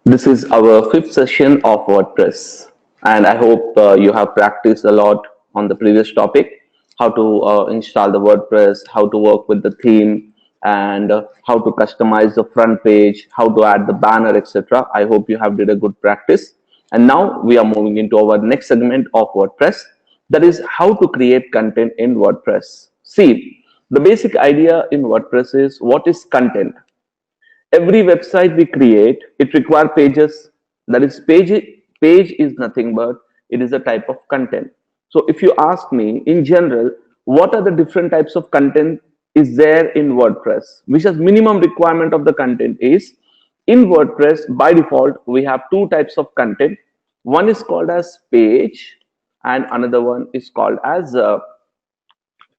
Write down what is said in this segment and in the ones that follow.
This is our fifth session of WordPress, and I hope you have practiced a lot on the previous topic, how to install the WordPress, how to work with the theme, and how to customize the front page, how to add the banner, etc. I hope you have did a good practice. And now we are moving into our next segment of WordPress, that is how to create content in WordPress. See, the basic idea in WordPress is what is content. Every website we create, it require pages. That is, page is nothing but it is a type of content. So if you ask me in general, what are the different types of content is there in WordPress, which has minimum requirement of the content is, in WordPress by default we have two types of content. One is called as page and another one is called as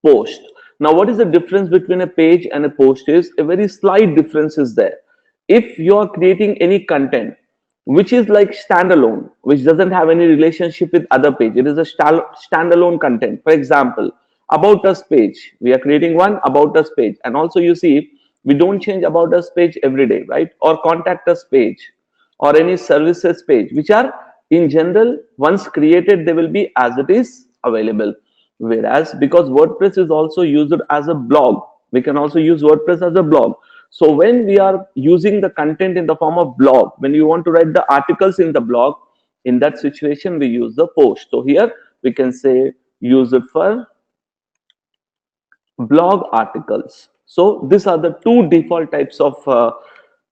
post. Now, what is the difference between a page and a post is a very slight difference is there. If you are creating any content which is like standalone, which doesn't have any relationship with other page, it is a standalone content. For example, about us page, we are creating one about us page, and also you see we don't change about us page every day, right? Or contact us page or any services page, which are in general once created they will be as it is available. Whereas because WordPress is also used as a blog, we can also use WordPress as a blog. So when we are using the content in the form of blog, when you want to write the articles in the blog, in that situation we use the post. So here we can say use it for blog articles. So these are the two default types of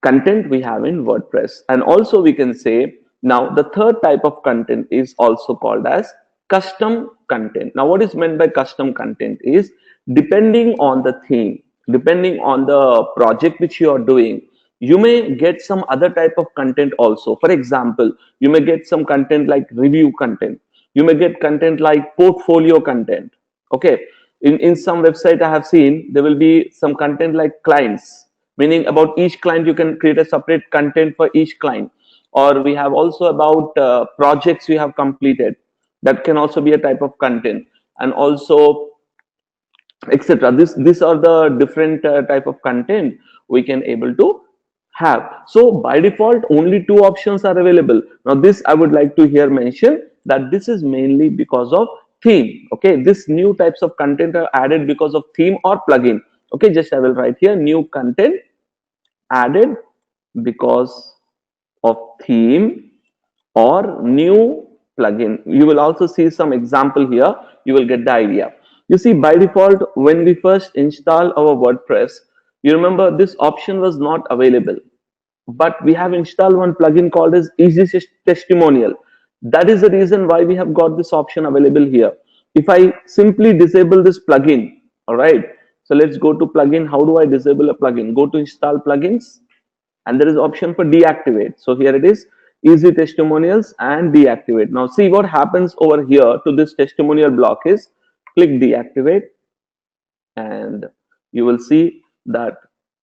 content we have in WordPress. And also we can say now the third type of content is also called as custom content. Now what is meant by custom content is, depending on the theme, depending on the project which you are doing, you may get some other type of content also. For example, you may get some content like review content, you may get content like portfolio content. Okay, in some website I have seen there will be some content like clients, meaning about each client you can create a separate content for each client. Or we have also about projects we have completed, that can also be a type of content. And also etc. These are the different type of content we can able to have. So by default only two options are available. Now this I would like to here mention that this is mainly because of theme. Okay, this new types of content are added because of theme or plugin. Okay, just I will write here new content added because of theme or new plugin. You will also see some example here, you will get the idea. You see, by default when we first install our WordPress, you remember this option was not available, but we have installed one plugin called as Easy Testimonial. That is the reason why we have got this option available here. If I simply disable this plugin, all right, so let's go to plugin. How do I disable a plugin? Go to install plugins, and there is option for deactivate. So here it is, easy testimonials and deactivate. Now see what happens over here to this testimonial block is, click deactivate and you will see that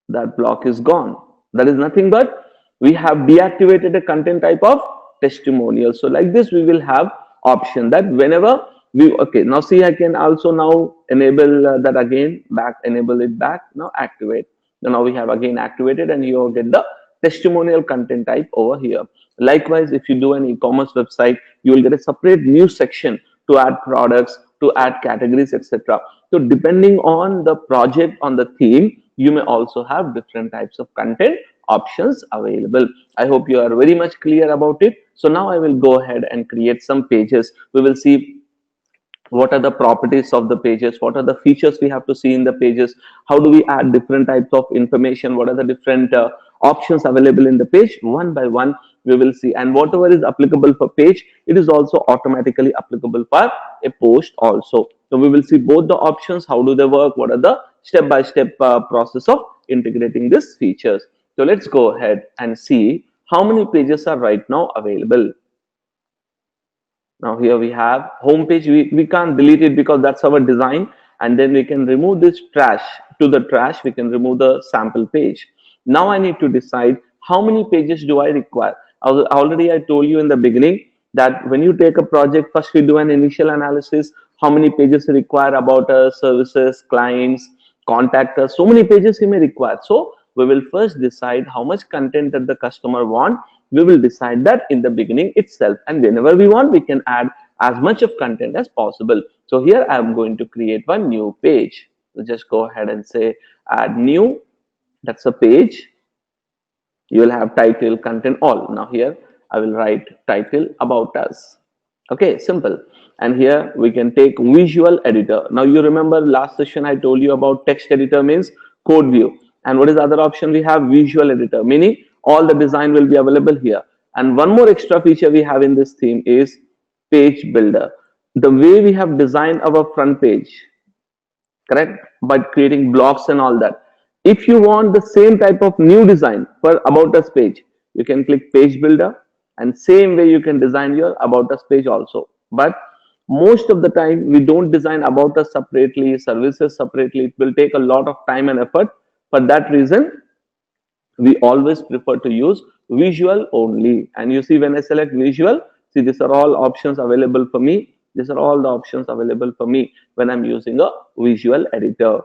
that block is gone. That is nothing but we have deactivated a content type of testimonial. So like this we will have option that whenever we, okay, now see I can also now enable that again, back, enable it back, now activate. Now we have again activated and you will get the testimonial content type over here. Likewise, if you do an e-commerce website, you will get a separate new section to add products, to add categories, etc. So depending on the project, on the theme, you may also have different types of content options available. I hope you are very much clear about it. So now I will go ahead and create some pages. We will see what are the properties of the pages, what are the features we have to see in the pages, how do we add different types of information, what are the different options available in the page. One by one we will see, and whatever is applicable for page, it is also automatically applicable for a post also. So we will see both the options, how do they work, what are the step-by-step process of integrating these features. So let's go ahead and see how many pages are right now available. Now here we have home page. We can't delete it because that's our design, and then we can remove this trash. To the trash we can remove the sample page. Now I need to decide how many pages do I require. Already I told you in the beginning that when you take a project, first we do an initial analysis, how many pages you require about us, services, clients, contact us, so many pages you may require. So we will first decide how much content that the customer want. We will decide that in the beginning itself, and whenever we want, we can add as much of content as possible. So here I am going to create one new page. So just go ahead and say add new. That's a page. You will have title, content, all. Now here I will write title, about us. Okay, simple. And here we can take visual editor. Now you remember last session I told you about text editor means code view, and what is the other option? We have visual editor, meaning all the design will be available here. And one more extra feature we have in this theme is page builder. The way we have designed our front page, correct, by creating blocks and all that. If you want the same type of new design for about us page, you can click page builder, and same way you can design your about us page also. But most of the time we don't design about us separately, services separately. It will take a lot of time and effort. For that reason, we always prefer to use visual only. And you see, when I select visual, see, these are all options available for me. These are all the options available for me when I'm using a visual editor.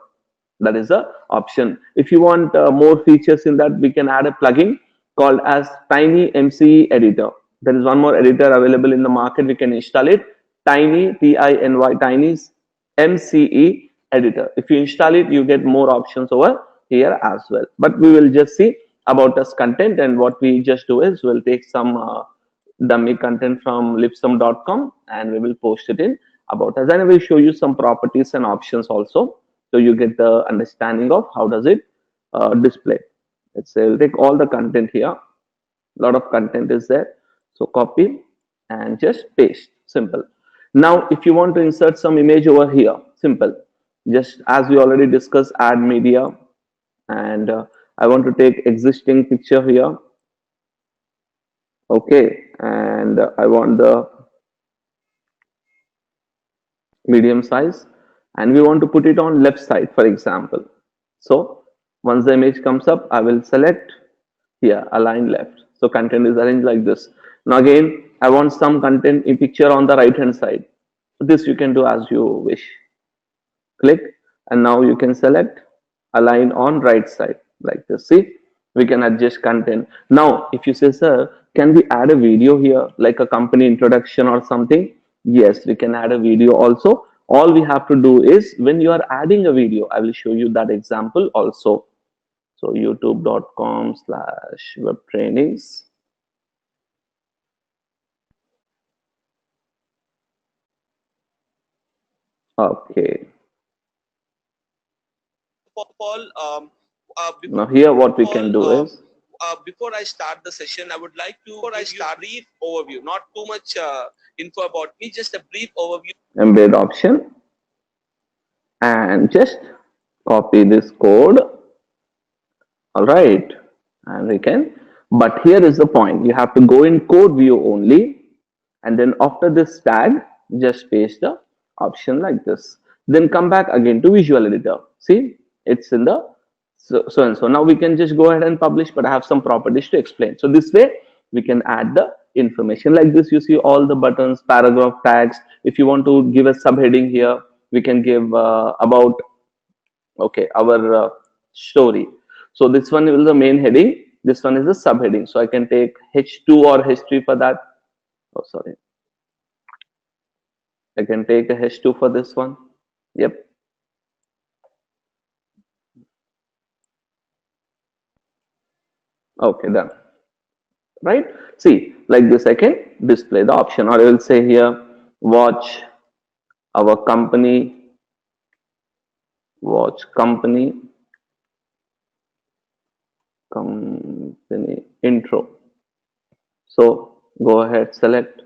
That is the option. If you want more features in that, we can add a plugin called as Tiny MCE Editor. There is one more editor available in the market. We can install it. Tiny, Tiny, Tiny's MCE Editor. If you install it, you get more options over here as well. But we will just see about us content, and what we just do is we'll take some dummy content from lipsum.com and we will post it in about us. And I will show you some properties and options also, so you get the understanding of how does it display. Let's say we'll take all the content here. A lot of content is there. So copy and just paste. Simple. Now, if you want to insert some image over here, simple. Just as we already discussed, add media, and I want to take existing picture here. Okay, and I want the medium size, and we want to put it on left side, for example. So once the image comes up, I will select here align left. So content is arranged like this. Now again, I want some content in picture on the right hand side. So this you can do as you wish. Click, and now you can select align on right side like this. See, we can adjust content. Now if you say, sir, can we add a video here, like a company introduction or something? Yes, we can add a video also. All we have to do is, when you are adding a video, I will show you that example also. So youtube.com/web trainings. Okay. Paul, Now here what we can do is, before I start the session, I would like to give you a brief overview, not too much info about me, just a brief overview. embed option, and just copy this code. All right, and we can, but here is the point, you have to go in code view only, and then after this tag, just paste the option like this, then come back again to visual editor. See, it's in the so and so. Now we can just go ahead and publish, but I have some properties to explain. So this way we can add the information like this. You see all the buttons, paragraph tags. If you want to give a subheading here, we can give about, okay, our story. So this one is the main heading, this one is the subheading. So I can take H2 or H3 for that. Oh, sorry, I can take a H2 for this one. Yep. Okay, done. Right? See, like this I can display the option, or I will say here, watch our company, watch company intro. So go ahead, select,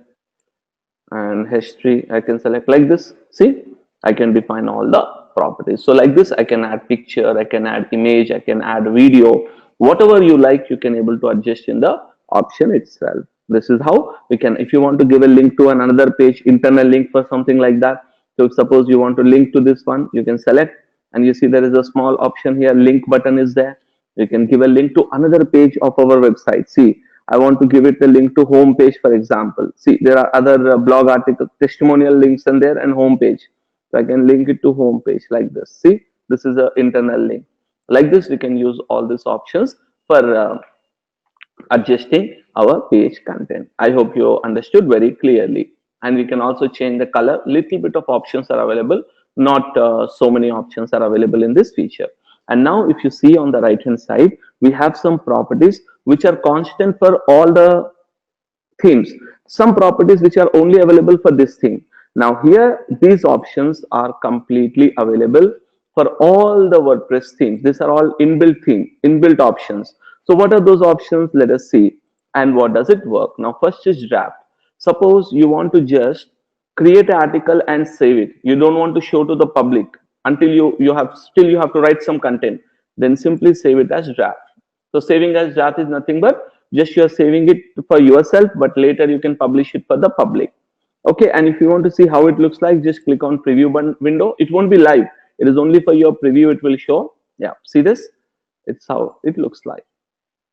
and history I can select like this. See, I can define all the properties. So like this I can add picture, I can add image, I can add video, whatever you like you can able to adjust in the option itself. This is how we can, if you want to give a link to another page, internal link for something like that. So suppose you want to link to this one, you can select, and you see there is a small option here, link button is there. You can give a link to another page of our website. See, I want to give it a link to home page, for example. See, there are other blog article testimonial links in there and home page. So I can link it to home page like this. See, this is an internal link. Like this, we can use all these options for adjusting our page content. I hope you understood very clearly. And we can also change the color. Little bit of options are available, not so many options are available in this feature. And now if you see on the right hand side, we have some properties which are constant for all the themes, some properties which are only available for this theme. Now here these options are completely available for all the WordPress themes. These are all inbuilt options. So what are those options? Let us see. And what does it work? Now first is draft. Suppose you want to just create an article and save it. You don't want to show to the public until you have to write some content. Then simply save it as draft. So saving as draft is nothing but just you are saving it for yourself, but later you can publish it for the public. Okay, and if you want to see how it looks like, just click on preview window. It won't be live. It is only for your preview. It will show. Yeah, see this? It's how it looks like.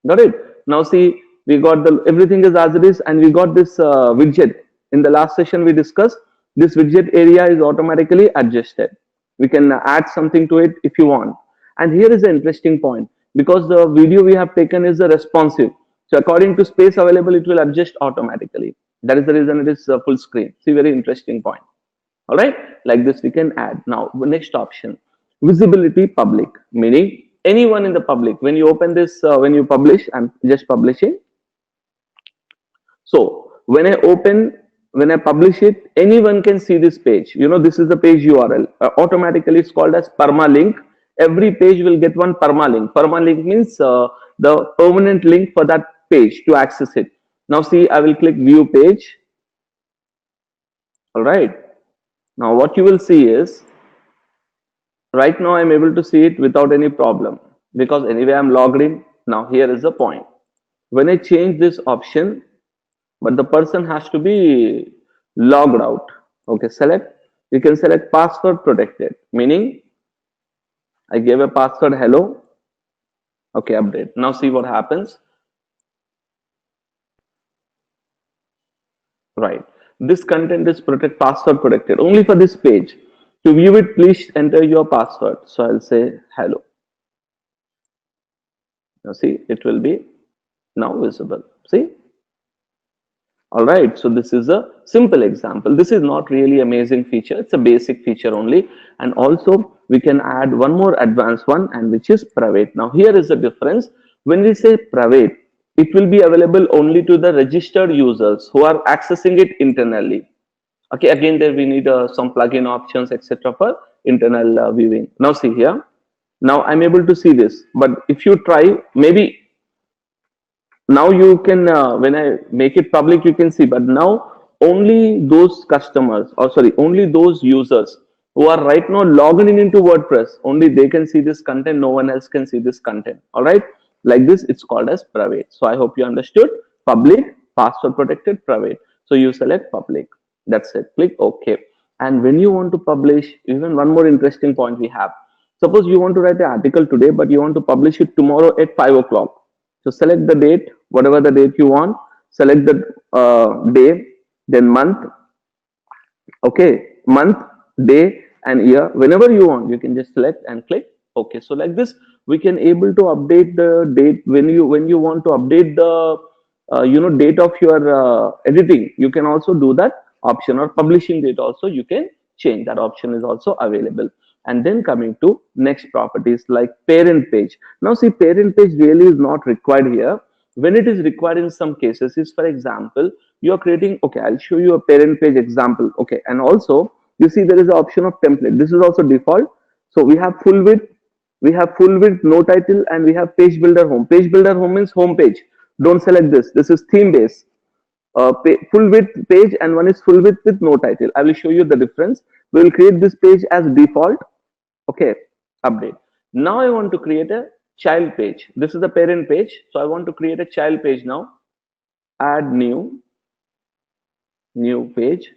Got it? Now see, we got the everything is as it is, and we got this widget. In the last session we discussed, this widget area is automatically adjusted. We can add something to it if you want. And here is the interesting point, because the video we have taken is a responsive. So according to space available, it will adjust automatically. That is the reason it is full screen. See, very interesting point. All right, like this we can add. Now next option, visibility public, meaning anyone in the public. When you open this, when you publish, I'm just publishing. So when I publish it, anyone can see this page. You know, this is the page URL. Automatically it's called as permalink. Every page will get one permalink. Permalink means the permanent link for that page to access it. Now see, I will click view page. All right, now what you will see is, right now I'm able to see it without any problem, because anyway I'm logged in. Now here is the point. When I change this option, but the person has to be logged out. Okay, you can select password protected, meaning I gave a password hello. Okay, update. Now see what happens. Right, this content is password protected only for this page. To view it, please enter your password. So I'll say hello. Now see, it will be now visible. See? All right, so this is a simple example. This is not really amazing feature. It's a basic feature only. And also we can add one more advanced one, and which is private. Now here is the difference. When we say private, it will be available only to the registered users who are accessing it internally. Okay, again there we need some plugin options, etc. for internal viewing. Now see here. Now I'm able to see this, but if you try, maybe now you can when I make it public you can see, but now only those customers, or sorry, only those users who are right now logging in into WordPress, only they can see this content. No one else can see this content. All right, like this it's called as private. So I hope you understood. Public, password protected, private. So you select public. That's it. Click OK. And when you want to publish, even one more interesting point we have. Suppose you want to write an article today, but you want to publish it tomorrow at 5 o'clock. So select the date, whatever the date you want, select the day, then month, okay, month, day and year, whenever you want, you can just select and click OK. So like this, we can able to update the date when you want to update the date of your editing. You can also do that option, or publishing date also you can change. That option is also available. And then coming to next properties like parent page. Now see, parent page really is not required here. When it is required in some cases is, for example, you are creating, okay, I'll show you a parent page example. Okay, and also you see there is an option of template. This is also default. So we have full width, no title, and we have page builder home. Page builder home means home page. Don't select this. This is theme based. Full width page, and one is full width with no title. I will show you the difference. We will create this page as default. Okay, update. Now I want to create a child page. This is the parent page. So I want to create a child page now. Add new page.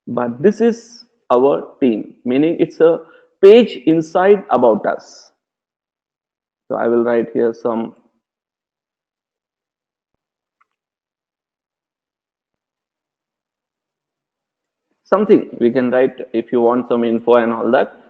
But this is our team, meaning it's a page inside about us. So I will write here something we can write if you want some info and all that.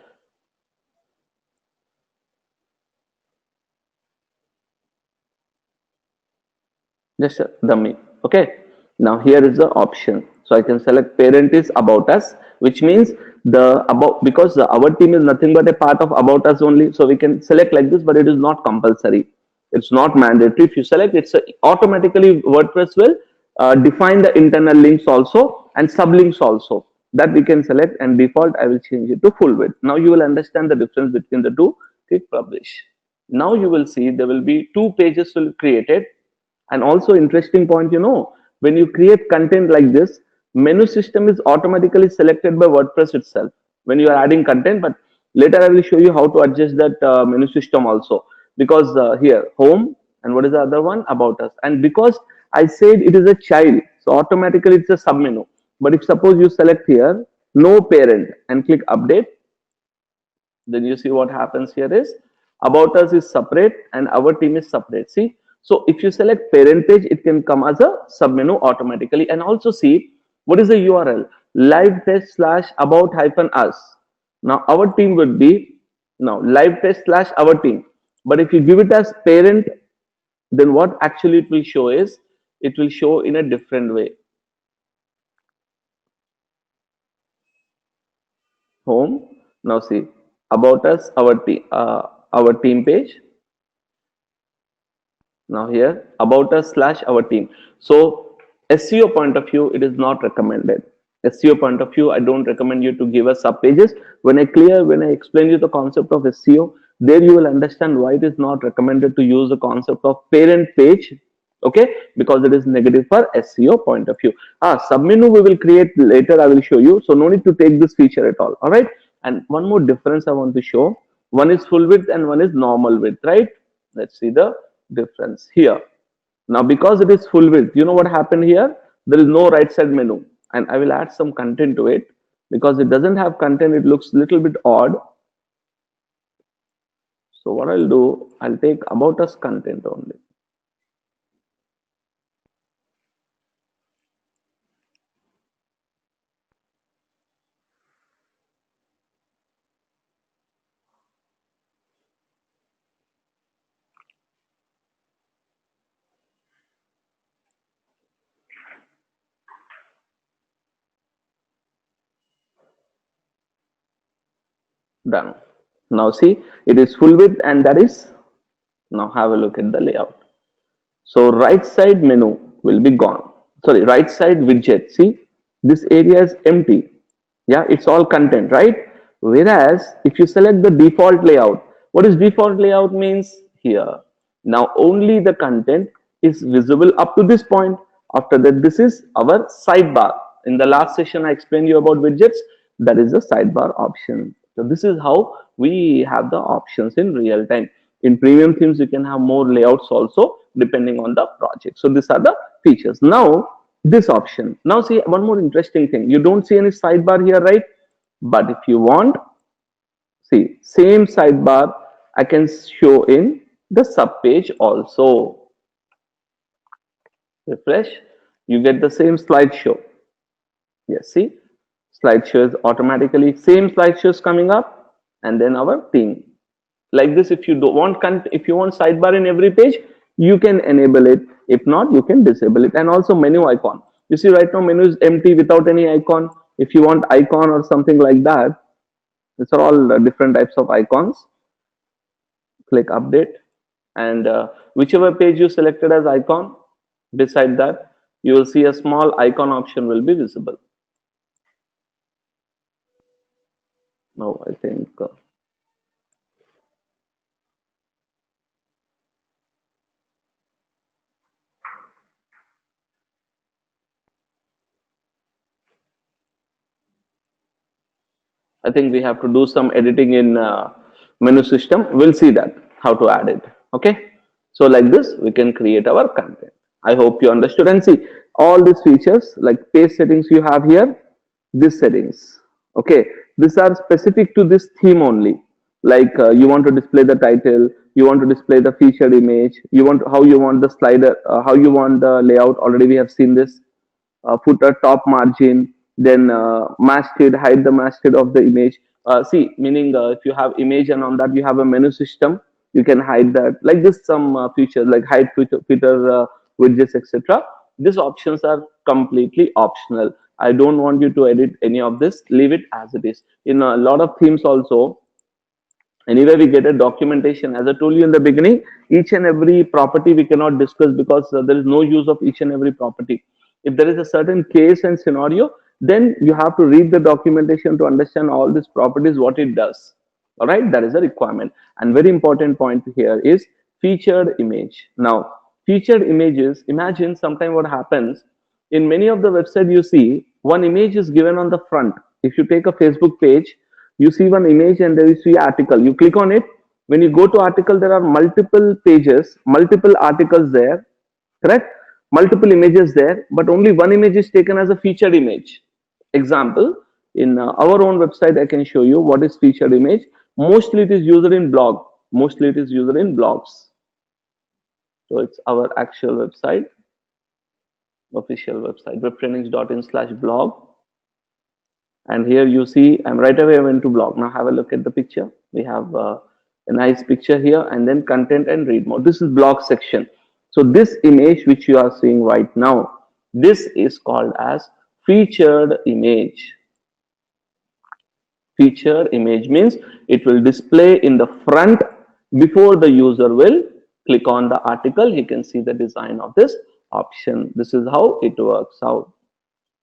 just a dummy. Okay, now here is the option, so I can select parent is about us, which means the about, because our team is nothing but a part of about us only, so we can select like this, but it is not compulsory, it's not mandatory. If you select, it's automatically WordPress will define the internal links also and sublinks also, that we can select, and default I will change it to full width. Now you will understand the difference between the two. Click publish. Now you will see there will be two pages will created. And also interesting point, when you create content like this, menu system is automatically selected by WordPress itself when you are adding content. But later I will show you how to adjust that menu system also, because here home, and what is the other one, about us. And because I said it is a child, so automatically it's a sub menu. But if suppose you select here no parent and click update, then you see what happens here is about us is separate and our team is separate. See, so if you select parent page, it can come as a submenu automatically. And also see what is the URL, live test slash about hyphen us. Now our team would be now live test slash our team. But if you give it as parent, then what actually it will show is, it will show in a different way. Home. Now see about us, our team page. Now here about us slash our team. So SEO point of view, it is not recommended. SEO point of view, I don't recommend you to give us sub pages. When I explain you the concept of SEO, there you will understand why it is not recommended to use the concept of parent page. Okay, because it is negative for SEO point of view. Submenu we will create later, I will show you. So no need to take this feature at all. All right. And one more difference I want to show. One is full width and one is normal width, right? Let's see the difference here. Now because it is full width, you know what happened here? There is no right side menu, and I will add some content to it. Because it doesn't have content, it looks a little bit odd. So what I'll do, I'll take about us content only. Done. Now see, it is full width, and that is, now have a look at the layout. So right side menu will be gone. Sorry, right side widget. See, this area is empty. Yeah, it's all content, right? Whereas if you select the default layout, what is default layout means here? Now only the content is visible up to this point. After that, this is our sidebar. In the last session, I explained you about widgets. That is the sidebar option. So this is how we have the options in real time. In premium themes, you can have more layouts also depending on the project. So these are the features. Now this option. Now see one more interesting thing. You don't see any sidebar here, right? But if you want, see same sidebar I can show in the sub page also. Refresh, you get the same slideshow. Yes, see, slideshow is automatically same slideshows coming up, and then our theme. Like this, if you don't want if you want sidebar in every page, you can enable it. If not, you can disable it. And also menu icon. You see right now menu is empty without any icon. If you want icon or something like that, these are all different types of icons. Click update, and whichever page you selected as icon, beside that you will see a small icon option will be visible. Now I think we have to do some editing in menu system. We'll see that how to add it. Okay, so like this we can create our content. I hope you understood. And see all these features like page settings you have here, these settings. Okay, these are specific to this theme only. Like you want to display the title, you want to display the featured image, you want how you want the slider, how you want the layout. Already we have seen this. Footer top margin, then masthead, hide the masthead of the image. See, meaning if you have image and on that you have a menu system, you can hide that. Like this, some features like hide Twitter widgets, etc. These options are completely optional. I don't want you to edit any of this. Leave it as it is. In a lot of themes also, anyway, we get a documentation. As I told you in the beginning, each and every property we cannot discuss because there is no use of each and every property. If there is a certain case and scenario, then you have to read the documentation to understand all these properties, what it does. All right, that is a requirement. And very important point here is featured image. Now, featured images, imagine sometime what happens in many of the website you see one image is given on the front. If you take a Facebook page, you see one image and there is see article. You click on it. When you go to article, there are multiple pages, multiple articles there, correct? Multiple images there, but only one image is taken as a featured image. Example, in our own website, I can show you what is featured image. Mostly it is used in blog. Mostly it is used in blogs. So it's our actual website, official website, webtrainings.in/blog. And here you see, I'm right away went to blog. Now have a look at the picture. We have a nice picture here, and then content and read more. This is blog section. So this image which you are seeing right now, this is called as featured image. Featured image means it will display in the front before the user will click on the article. You can see the design of this option. This is how it works out.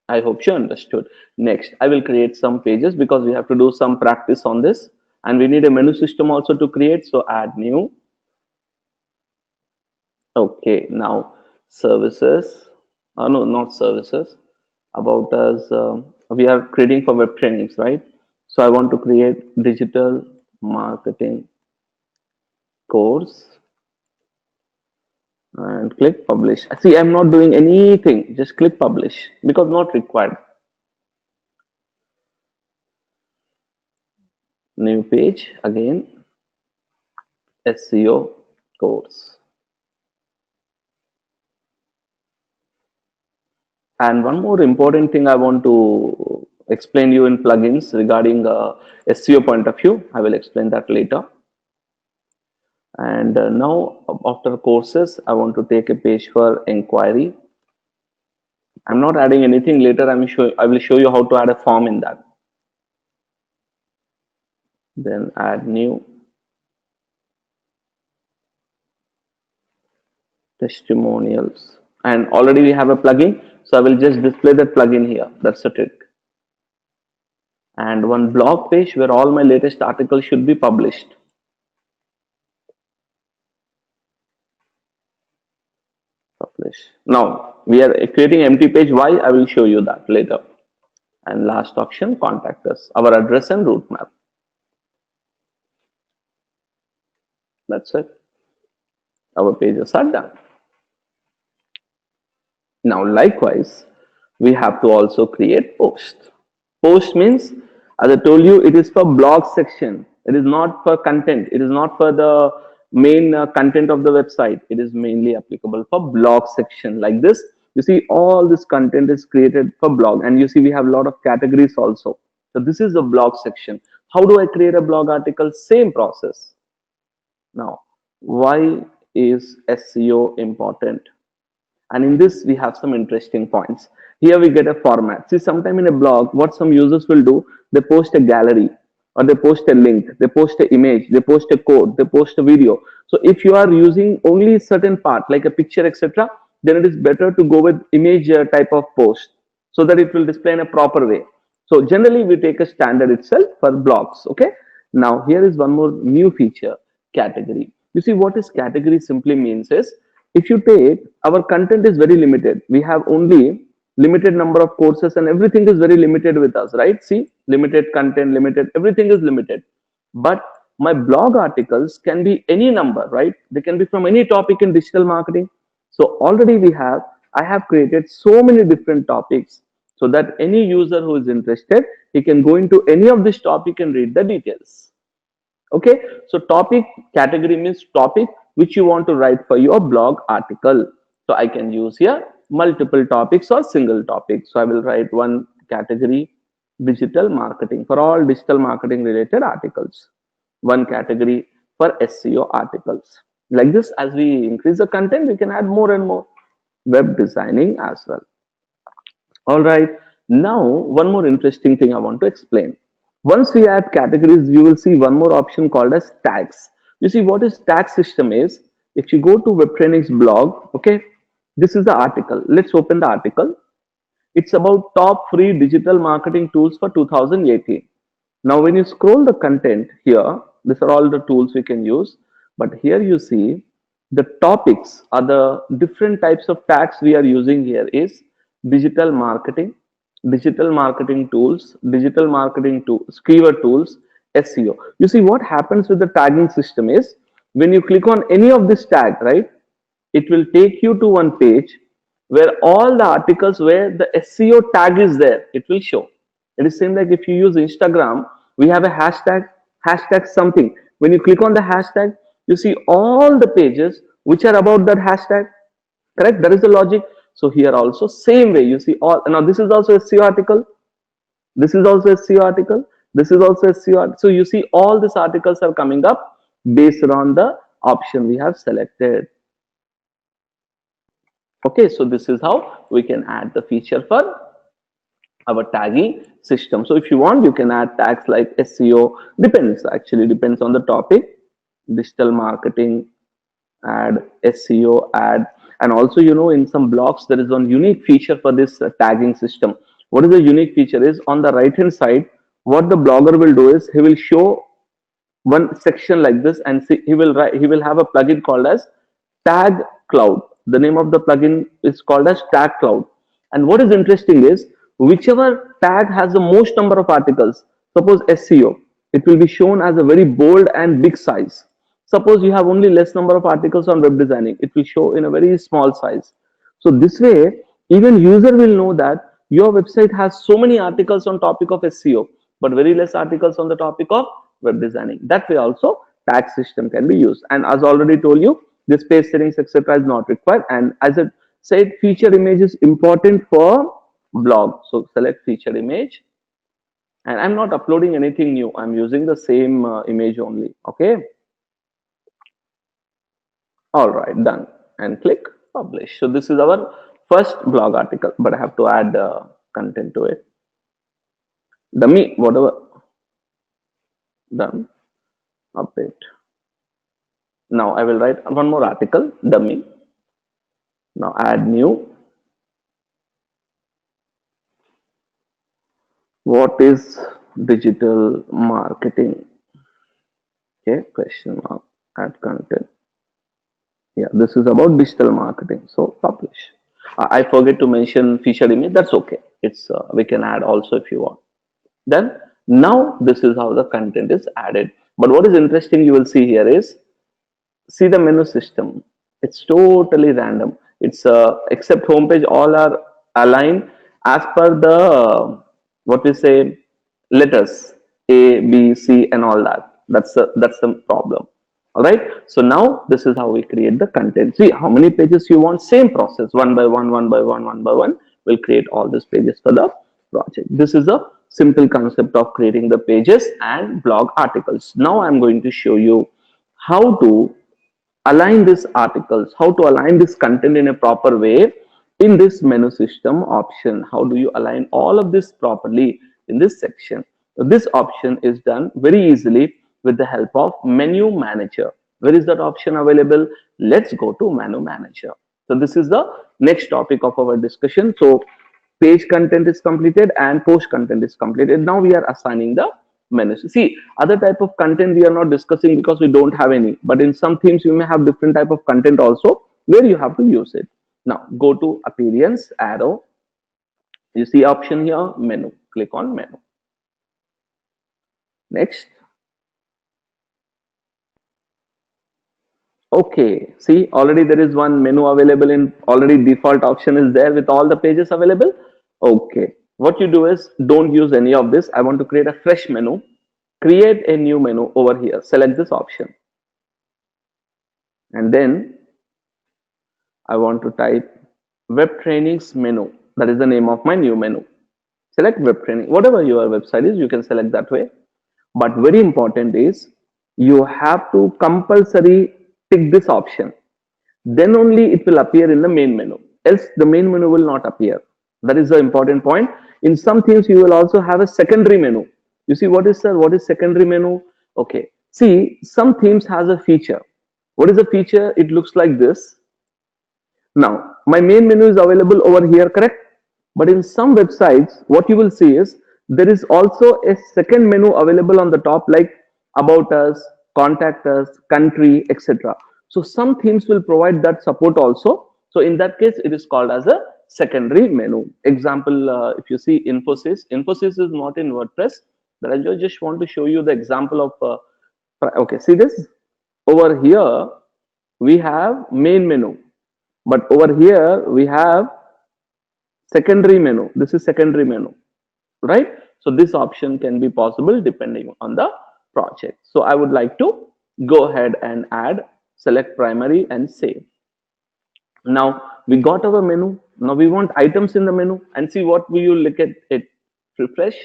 I hope you understood. Next, I will create some pages because we have to do some practice on this, and we need a menu system also to create. So add new. Okay, now services. No, not services. About us, we are creating for web trainings, right? So I want to create digital marketing course and click publish. See, I'm not doing anything. Just click publish because not required. New page again. SEO course. And one more important thing I want to explain you in plugins regarding SEO point of view. I will explain that later. And now after courses, I want to take a page for inquiry. I'm not adding anything later. I will show you how to add a form in that. Then add new testimonials. And already we have a plugin. So I will just display that plugin here. That's the trick. And one blog page where all my latest articles should be published. Publish. Now we are creating empty page. Why? I will show you that later. And last option, contact us, our address and route map. That's it. Our pages are done. Now, likewise, we have to also create post. Post means, as I told you, it is for blog section. It is not for content. It is not for the main content of the website. It is mainly applicable for blog section like this. You see, all this content is created for blog, and you see we have a lot of categories also. So this is the blog section. How do I create a blog article? Same process. Now, why is SEO important? And in this, we have some interesting points. Here we get a format. See, sometime in a blog, what some users will do, they post a gallery or they post a link, they post an image, they post a code, they post a video. So if you are using only certain part like a picture, etc., then it is better to go with image type of post so that it will display in a proper way. So generally, we take a standard itself for blogs. Okay. Now here is one more new feature, category. You see what is category simply means is, if you take our content is very limited, we have only limited number of courses and everything is very limited with us, right? See, limited content, limited, everything is limited. But my blog articles can be any number, right? They can be from any topic in digital marketing. So already I have created so many different topics so that any user who is interested, he can go into any of this topic and read the details. Okay, so topic category means topic which you want to write for your blog article. So I can use here multiple topics or single topic. So I will write one category, digital marketing, for all digital marketing related articles. One category for SEO articles. Like this, as we increase the content, we can add more and more. web designing as well. All right. Now, one more interesting thing I want to explain. Once we add categories, you will see one more option called as tags. You see what is tag system is. If you go to Web Training's blog, okay, this is the article. Let's open the article. It's about top free digital marketing tools for 2018. Now, when you scroll the content here, these are all the tools we can use. But here you see the topics are the different types of tags we are using here is digital marketing tools, digital marketing tools, keyword tools, SEO. You see what happens with the tagging system is when you click on any of this tag, right? It will take you to one page where all the articles where the SEO tag is there, it will show. It is same like if you use Instagram, we have a hashtag something. When you click on the hashtag, you see all the pages which are about that hashtag. Correct? That is the logic. So here also same way you see all. Now this is also SEO article. This is also SEO article. This is also SEO article. So you see all these articles are coming up based on the option we have selected. Okay, so this is how we can add the feature for our tagging system. So if you want, you can add tags like SEO, depends on the topic, digital marketing, add SEO, add, and also, in some blogs, there is one unique feature for this tagging system. What is the unique feature is on the right hand side, what the blogger will do is he will show one section like this and see, he will have a plugin called as Tag Cloud. The name of the plugin is called as Tag Cloud. And what is interesting is whichever tag has the most number of articles, suppose SEO, it will be shown as a very bold and big size. Suppose you have only less number of articles on web designing, it will show in a very small size. So this way, even user will know that your website has so many articles on topic of SEO, but very less articles on the topic of web designing. That way also tag system can be used. And as already told you, this page settings etc is not required. And as I said, feature image is important for blog. So select feature image. And I'm not uploading anything new. I'm using the same image only. Okay. All right, done. And click publish. So this is our first blog article, but I have to add content to it. Dummy, whatever. Done. Update. Now I will write one more article, dummy. Now add new. What is digital marketing? Okay, question mark, add content. Yeah, this is about digital marketing. So publish. I forget to mention feature image. That's okay. It's we can add also if you want. Then now this is how the content is added. But what is interesting you will see here is see the menu system. It's totally random. It's except homepage, all are aligned as per the what we say letters A, B, C, and all that. That's the problem. All right. So now this is how we create the content. See how many pages you want. Same process, one by one, one by one, one by one. We'll create all these pages for the project. This is a simple concept of creating the pages and blog articles. Now I'm going to show you how to align these articles, how to align this content in a proper way in this menu system option. How do you align all of this properly in this section? So this option is done very easily with the help of menu manager. Where is that option available? Let's go to menu manager. So this is the next topic of our discussion. So page content is completed and post content is completed. Now we are assigning the menus. See, other type of content we are not discussing because we don't have any, but in some themes you may have different type of content also where you have to use it. Now go to appearance, arrow, you see option here, menu, click on menu. Next. Okay, see already there is one menu available in already default option is there with all the pages available. Okay, what you do is don't use any of this. I want to create a fresh menu. Create a new menu over here. Select this option. And then I want to type web trainings menu. That is the name of my new menu. Select web training. Whatever your website is, you can select that way. But very important is you have to compulsory tick this option. Then only it will appear in the main menu. else the main menu will not appear. That is the important point. In some themes you will also have a secondary menu. You see what is, sir, what is secondary menu? Okay, see, some themes has a feature. What is the feature? It looks like this. Now, my main menu is available over here, correct? But in some websites, what you will see is there is also a second menu available on the top, like about us, contact us, country, etc. So some themes will provide that support also. So in that case, it is called as a secondary menu. Example, if you see Infosys, Infosys is not in WordPress, but I just want to show you the example of, okay, see this? Over here, we have main menu, but over here we have secondary menu. This is secondary menu, right? So this option can be possible depending on the project. So I would like to go ahead and add, select primary and save. Now we got our menu. Now we want items in the menu, and see what will you look at it. Refresh.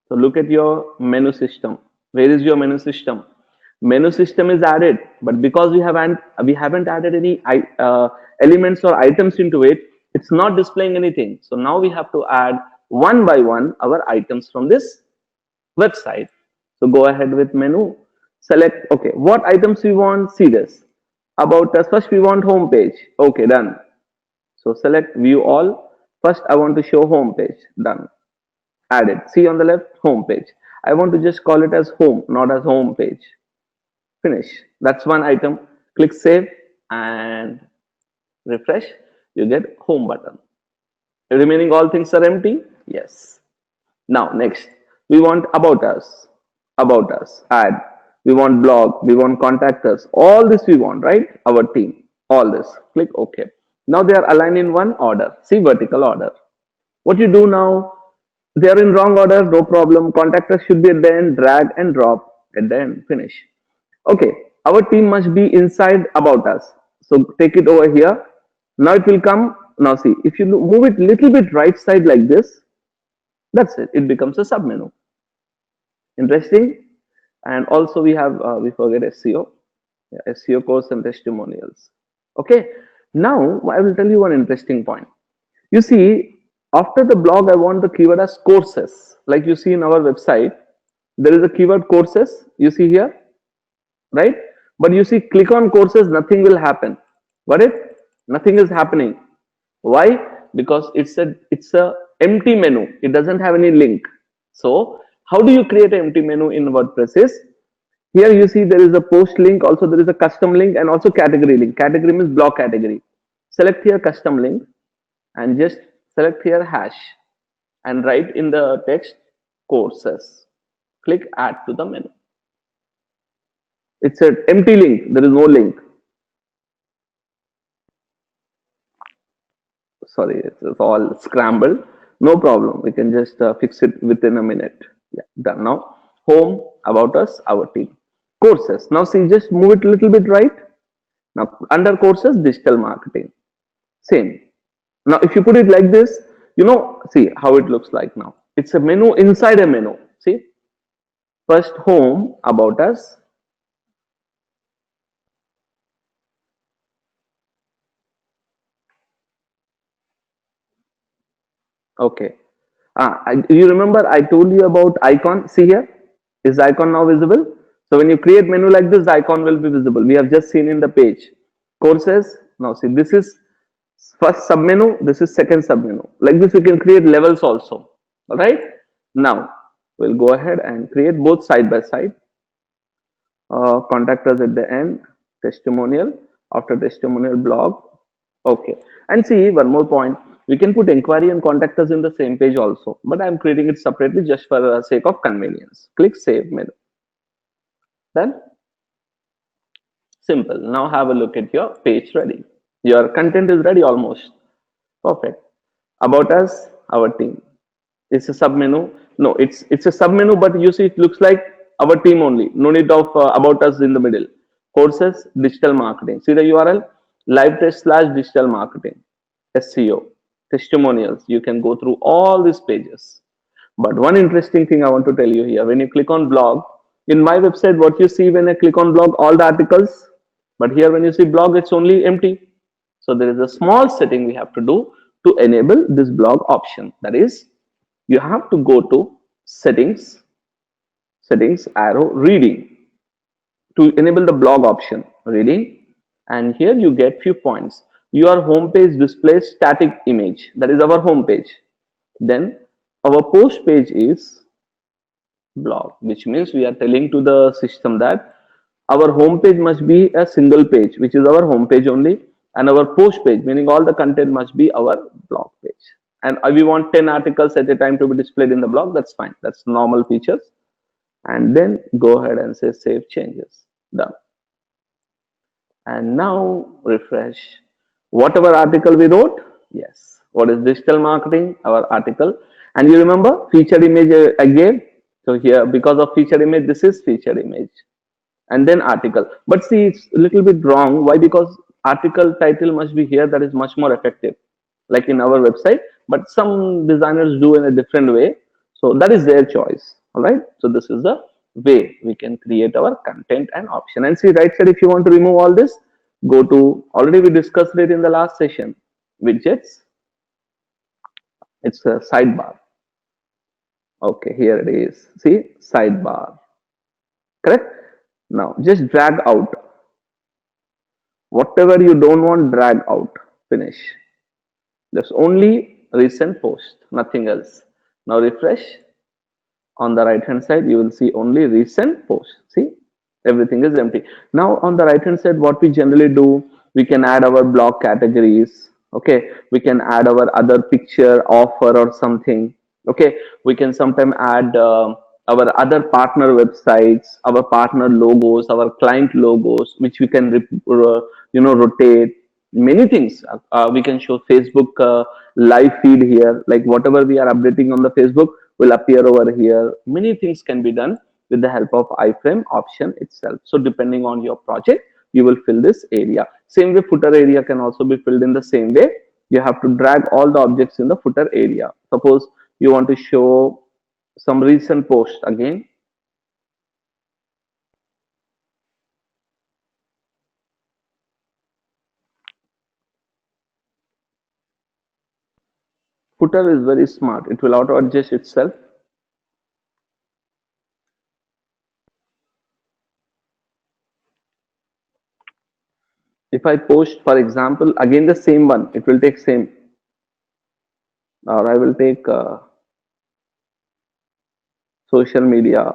So look at your menu system. Where is your menu system? Menu system is added, but because we haven't added any elements or items into it, it's not displaying anything. So now we have to add one by one our items from this website. So go ahead with menu, select, okay, what items we want. See this, about us. First we want home page. Okay, done. So select view all. First I want to show home page. Done. Added. See on the left, home page. I want to just call it as home, not as home page. Finish. That's one item. Click save and refresh. You get home button. Remaining all things are empty. Yes. Now next we want about us. About us. Add. We want blog. We want contact us. All this we want, right? Our team. All this. Click OK. Now they are aligned in one order. See, vertical order. What you do now? They are in wrong order. No problem. Contact us should be at the end. Drag and drop at the end. Finish. Okay, our team must be inside about us. So take it over here. Now it will come. Now see, if you move it little bit right side like this, that's it. It becomes a sub menu. Interesting. And also we have, we forget SEO. Yeah, SEO course and testimonials. Okay. Now I will tell you one interesting point. You see, after the blog, I want the keyword as courses. Like you see in our website, there is a keyword courses. You see here, right? But you see, click on courses, nothing will happen. Got it? Nothing is happening. Why? Because it's a empty menu. It doesn't have any link. So how do you create an empty menu in WordPress? Is here you see there is a post link, also there is a custom link, and also category link. Category means blog category. Select here custom link and just select here hash and write in the text courses. Click add to the menu. It's an empty link. There is no link. Sorry, it's all scrambled. No problem. We can just fix it within a minute. Yeah, done. Now home, about us, our team, courses. Now see, just move it a little bit right. Now under courses, digital marketing. Same. Now if you put it like this, you know, see how it looks like now. It's a menu inside a menu. See, first home, about us. Okay. You remember I told you about icon. See here, is the icon now visible? So when you create menu like this, the icon will be visible. We have just seen in the page. Courses. Now see, this is first submenu. This is second submenu. Like this, we can create levels also. All right. Now we'll go ahead and create both side by side. Contact us at the end. Testimonial. After testimonial, blog. Okay. And see, one more point. We can put inquiry and contact us in the same page also, but I'm creating it separately just for the sake of convenience. Click save menu. Then simple. Now have a look at your page ready. Your content is ready almost. Perfect. About us, our team. It's a sub menu. No, it's a sub menu, but you see it looks like our team only. No need of about us in the middle. Courses, digital marketing. See the URL? Live test / digital marketing. SEO. Testimonials. You can go through all these pages. But one interesting thing I want to tell you here, when you click on blog, in my website, what you see when I click on blog, all the articles, but here when you see blog, it's only empty. So there is a small setting we have to do to enable this blog option. That is, you have to go to settings, settings arrow reading to enable the blog option reading, and here you get few points. Your home page displays static image, that is our home page. Then our post page is blog, which means we are telling to the system that our home page must be a single page, which is our home page only, and our post page, meaning all the content must be our blog page. And we want 10 articles at a time to be displayed in the blog. That's fine. That's normal features. And then go ahead and say save changes. Done. And now refresh. Whatever article we wrote, yes. What is digital marketing? Our article. And you remember featured image I gave? So here, because of featured image, this is featured image. And then article. But see, it's a little bit wrong. Why? Because article title must be here. That is much more effective, like in our website. But some designers do in a different way. So that is their choice. All right. So this is the way we can create our content and option. And see, right side, if you want to remove all this, go to, already we discussed it in the last session, widgets. It's a sidebar. Okay, here it is. See, sidebar. Correct? Now just drag out. Whatever you don't want, drag out. Finish. There's only recent post, nothing else. Now refresh. On the right hand side, you will see only recent post. See, everything is empty. Now on the right hand side, what we generally do, we can add our blog categories. Okay, we can add our other picture offer or something. Okay, we can sometimes add our other partner websites, our partner logos, our client logos, which we can rotate. Many things we can show Facebook live feed here, like whatever we are updating on the Facebook will appear over here. Many things can be done with the help of iframe option itself. So depending on your project, you will fill this area. Same way, footer area can also be filled in the same way. You have to drag all the objects in the footer area. Suppose you want to show some recent post again. Footer is very smart. It will auto adjust itself. If I post, for example, again the same one, it will take same. Or I will take social media.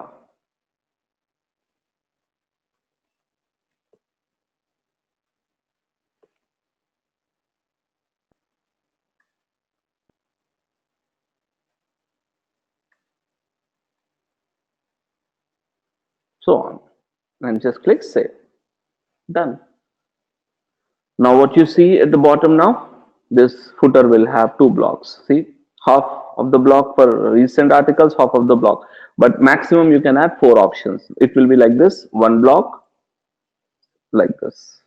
So on, and just click save. Done. Now what you see at the bottom now, this footer will have two blocks. See, half of the block for recent articles, half of the block. But maximum you can add 4 options. It will be like this, one block, like this.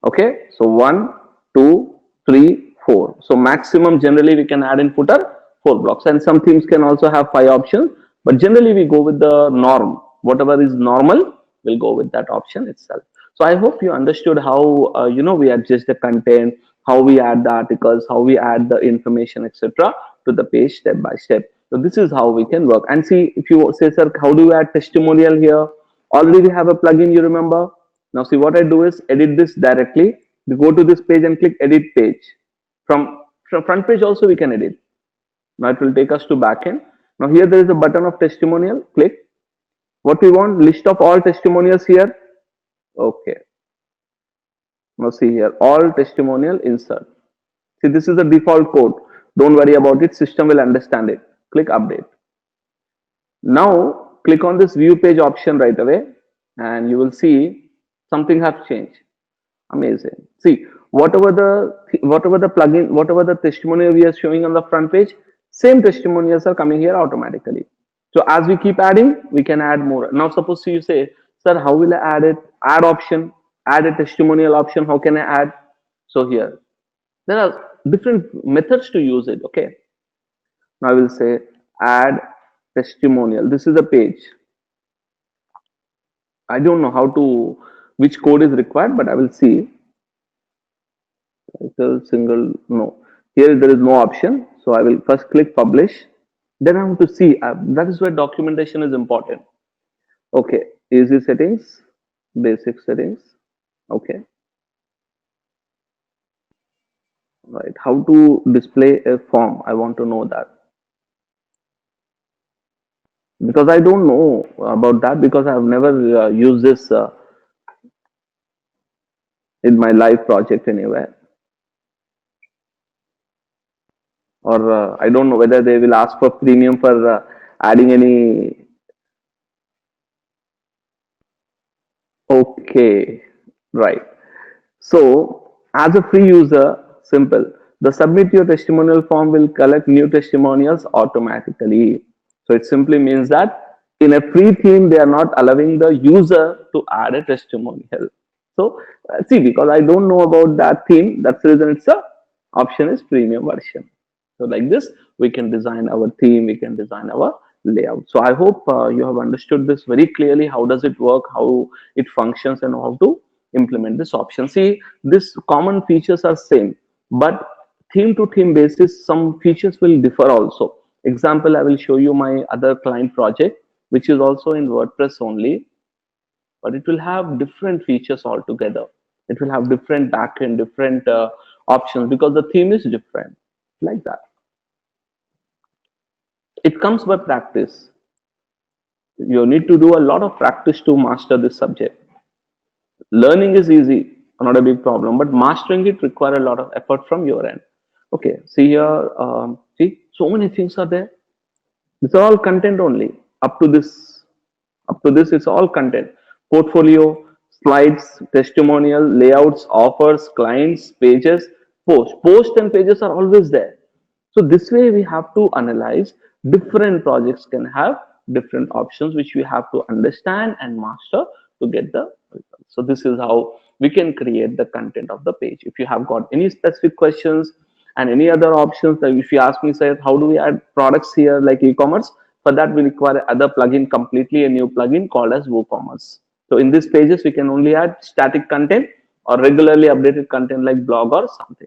Okay, so 1, 2, 3, 4. So maximum generally we can add in footer 4 blocks, and some themes can also have 5 options. But generally we go with the norm. Whatever is normal, we'll go with that option itself. So I hope you understood how we adjust the content, how we add the articles, how we add the information, etc. to the page step by step. So this is how we can work. And see, if you say, sir, how do you add testimonial here? Already we have a plugin, you remember? Now see, what I do is edit this directly. We go to this page and click edit page. From front page also we can edit. Now it will take us to backend. Now here there is a button of testimonial. Click. What we want, list of all testimonials here. Okay. Now see here, all testimonial insert. See, this is the default code. Don't worry about it. System will understand it. Click update. Now click on this view page option right away, and you will see something has changed. Amazing. See, whatever the plugin, whatever the testimonial we are showing on the front page, same testimonials are coming here automatically. So as we keep adding, we can add more. Now suppose you say, sir, how will I add it? Add option, add a testimonial option. How can I add? So here, there are different methods to use it. Okay. Now I will say add testimonial. This is a page. I don't know how to, which code is required, but I will see. Title, single, no. Here there is no option. So I will first click publish. Then I want to see, that is where documentation is important. Okay, easy settings, basic settings. Okay, right. How to display a form? I want to know that because I don't know about that because I have never used this in my live project anywhere. Or I don't know whether they will ask for premium for adding any. Okay, right. So, as a free user, simple. The submit your testimonial form will collect new testimonials automatically. So, it simply means that in a free theme, they are not allowing the user to add a testimonial. So, see, because I don't know about that theme, that's the reason it's a option is premium version. So, like this, we can design our theme, we can design our layout. So, I hope you have understood this very clearly. How does it work? How it functions, and how to implement this option. See, this common features are same, but theme to theme basis, some features will differ also. Example, I will show you my other client project, which is also in WordPress only, but it will have different features altogether. It will have different backend, different options because the theme is different, like that. It comes by practice. You need to do a lot of practice to master this subject. Learning is easy, not a big problem, but mastering it require a lot of effort from your end. Okay, see here, see, so many things are there. It's all content only. Up to this it's all content. Portfolio, slides, testimonial, layouts, offers, clients, pages, post and pages are always there. So this way we have to analyze different projects can have different options which we have to understand and master to get the results. So this is how we can create the content of the page. If you have got any specific questions and any other options, that if you ask me, say, how do we add products here like e-commerce? For that, we require other plugin, completely a new plugin called as WooCommerce. So in these pages, we can only add static content or regularly updated content like blog or something.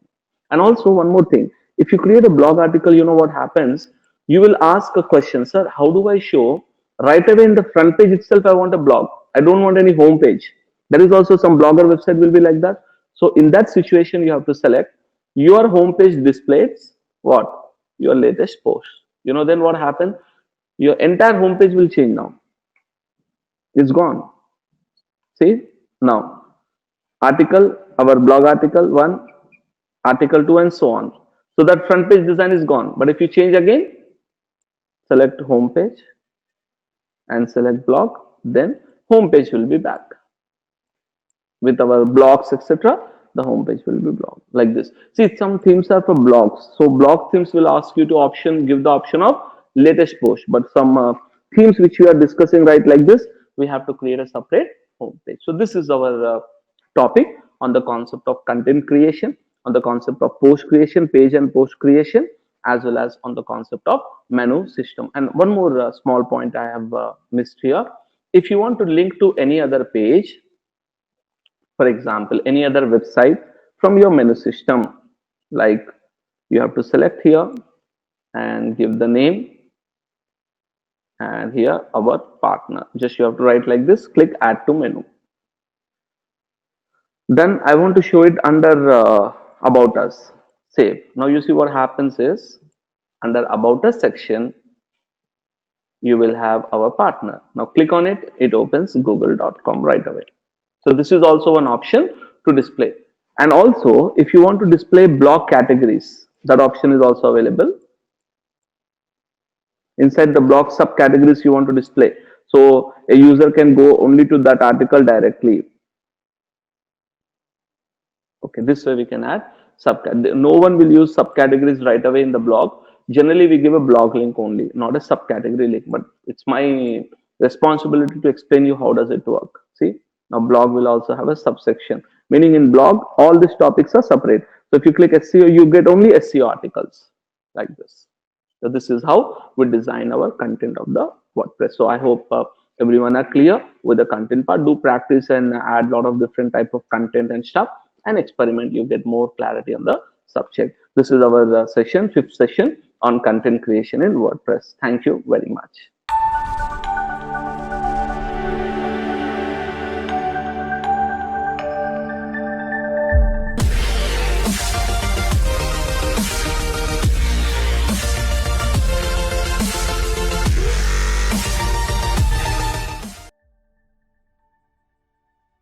And also one more thing, if you create a blog article, you know what happens? You will ask a question, sir, how do I show right away in the front page itself? I want a blog. I don't want any home page. There is also some blogger website will be like that. So in that situation, you have to select your home page displays what? Your latest post. You know, then what happens? Your entire home page will change now. It's gone. See now, article, our blog article one, article 2, and so on. So that front page design is gone. But if you change again, select home page and select blog, then home page will be back with our blogs, etc. The home page will be blog like this. See, some themes are for blogs, so blog themes will ask you to give the option of latest post, but some themes which we are discussing right like this, we have to create a separate home page. So this is our topic on the concept of content creation, on the concept of post creation, page and post creation, as well as on the concept of menu system. And one more small point I have missed here. If you want to link to any other page, for example, any other website from your menu system, like, you have to select here and give the name, and here our partner. Just you have to write like this, click add to menu. Then I want to show it under about us. Save. Now you see what happens is, under about us section, you will have our partner. Now click on it, it opens google.com right away. So this is also an option to display. And also, if you want to display blog categories, that option is also available. Inside the blog subcategories you want to display. So a user can go only to that article directly. Okay, this way we can add subcategory. No one will use subcategories right away in the blog. Generally, we give a blog link only, not a subcategory link. But it's my responsibility to explain you how does it work. See, now blog will also have a subsection. Meaning in blog, all these topics are separate. So if you click SEO, you get only SEO articles like this. So this is how we design our content of the WordPress. So I hope everyone are clear with the content part. Do practice and add a lot of different type of content and stuff. and experiment. You get more clarity on the subject. This is our session, fifth session on content creation in WordPress. Thank you very much.